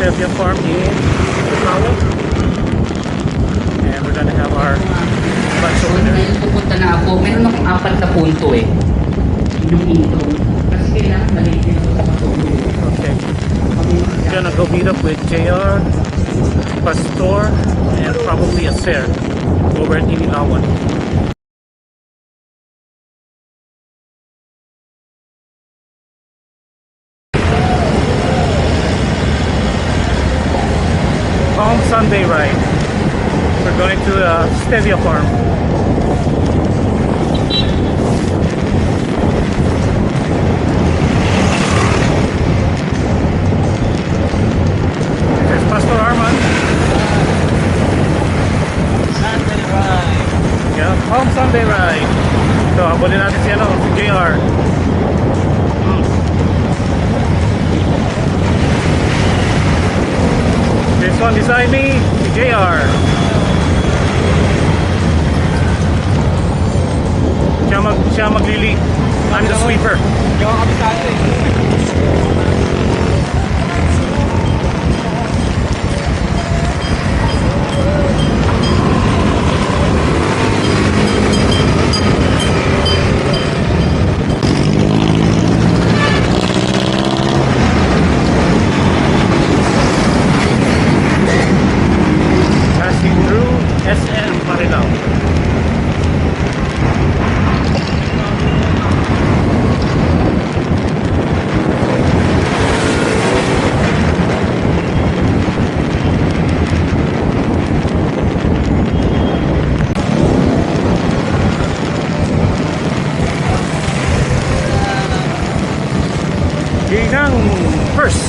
stevia farm in Bulacan. And we're gonna have our lunch over there. Ngayon pupunta na ako. Meron akong 4 na punto eh. Yung intro. Kasi kailangan maliit din ako sa matulog. Okay. Gonna go meet up with JR, Pastor, and probably a Ser over at Inilawan. Palm Sunday ride. We're going to Stevia Farm. There's Pastor Arman. Sunday ride. Yeah, Palm Sunday ride. So, habulin natin si JR. This one beside me, si JR. Siya maglili. I'm the sweeper. Yung kami sa atin. Passing through SM Marilao. Ginang first.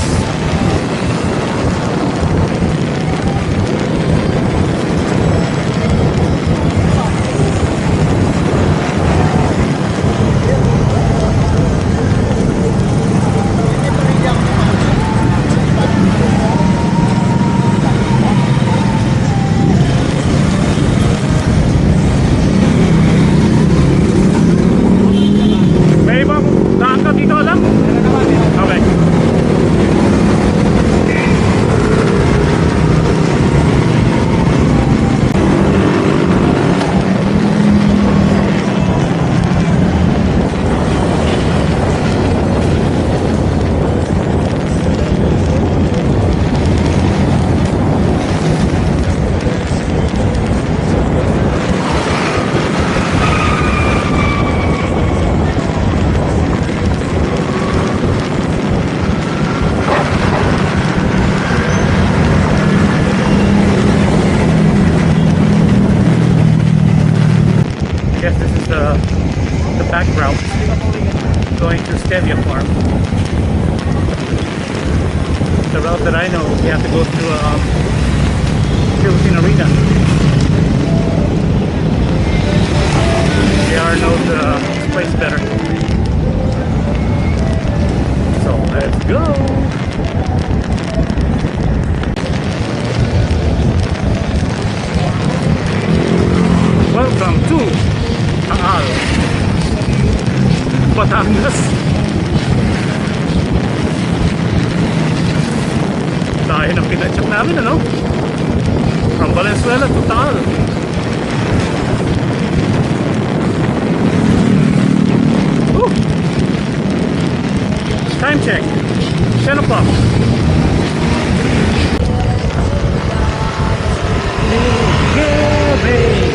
May ibang daan ka dito lang? Okay. Guess this is the back route going to Stevia Farm. The route that I know, you have to go through Philippine Arena. JR knows this place better. So let's go. Welcome to Taal, Batangas. Dahil ang pinatsak namin, ano? From Valenzuela to Taal. Woo! Time check, 10 o'clock. Yeah, babe.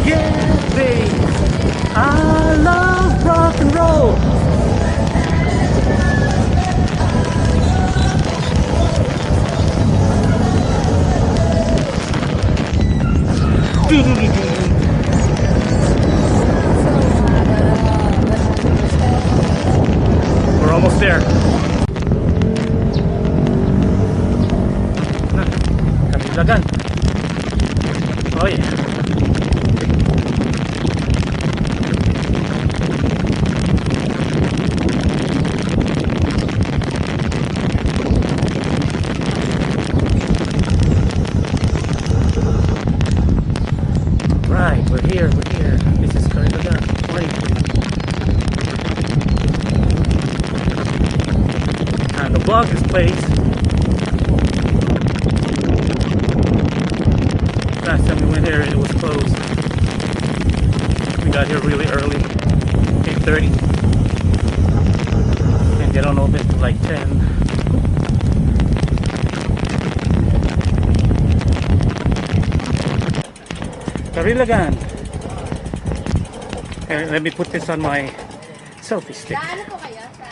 Yeah, babe, I love rock and roll. time to vlog this place. Last time we went here, it was closed. We got here really early, 8:30, and they don't open till like 10. Karilagan. Here, let me put this on my selfie stick. Gaano po kayo sa...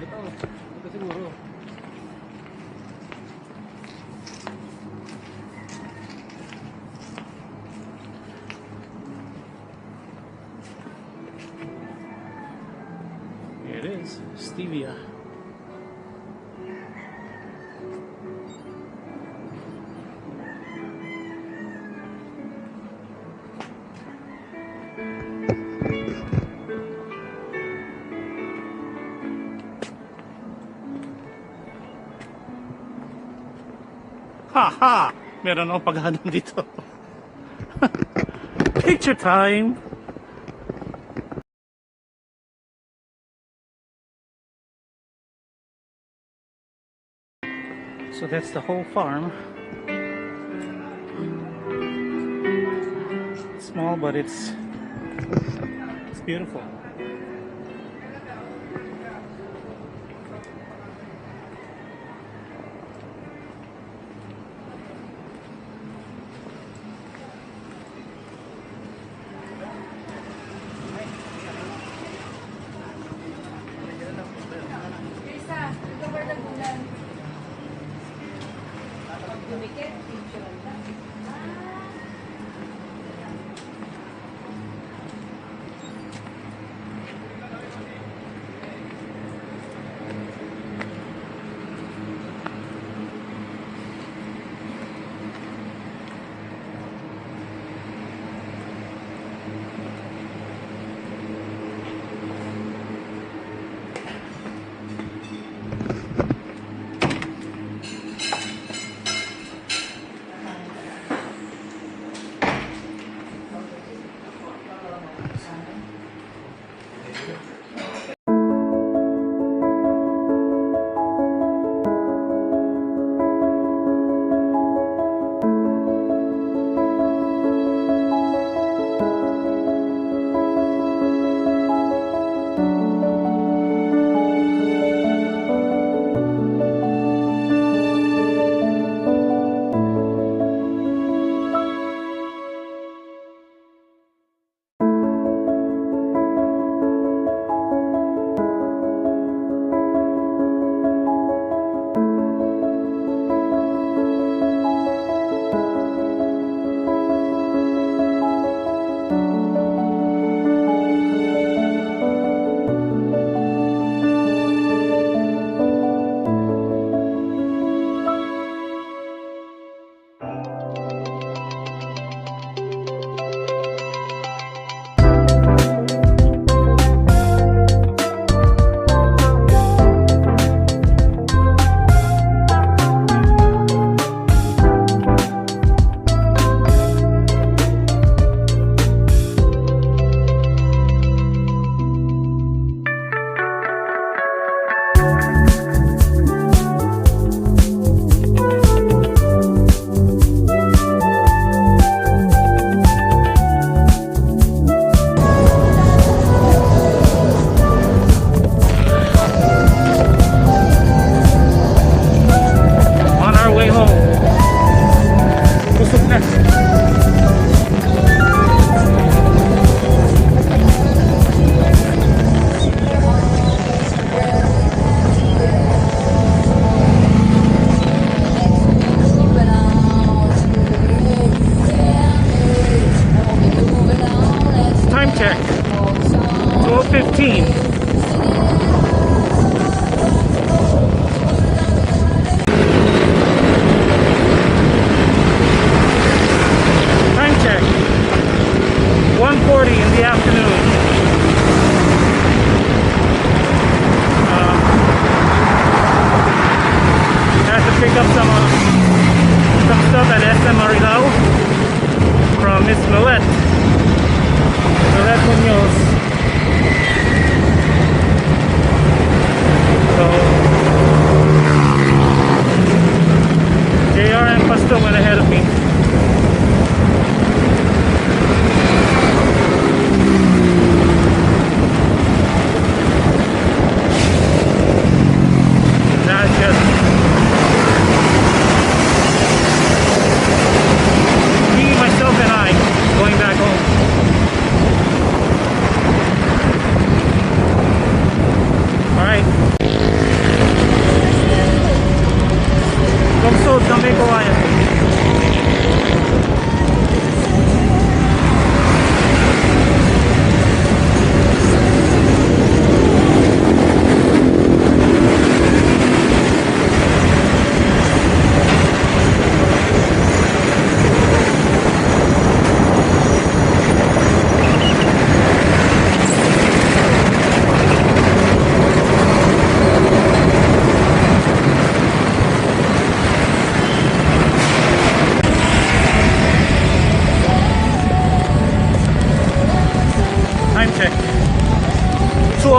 Ito siguro. Here it is, stevia. Ha! Meron akong paghahanap dito. Picture time! So that's the whole farm. It's small, but it's beautiful. Isa, ito ba na bulan? Dumikit, picture lang.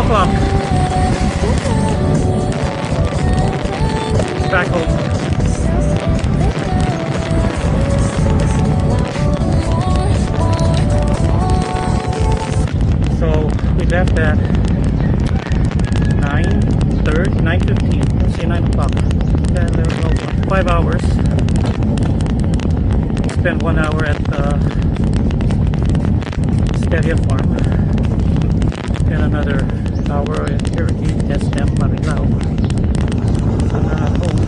o'clock. Back home. So we left at 9:15. Let's say 9 o'clock. 10, 11, 12, 5 hours. Spent 1 hour at Steria Farm. And another hour here in SM Marilao. And home.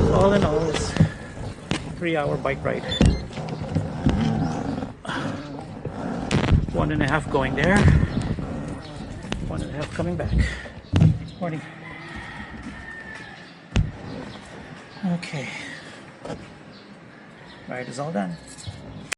So all in all, it's 3-hour bike ride. 1.5 going there, 1.5 coming back. Morning. Okay. Ride is all done.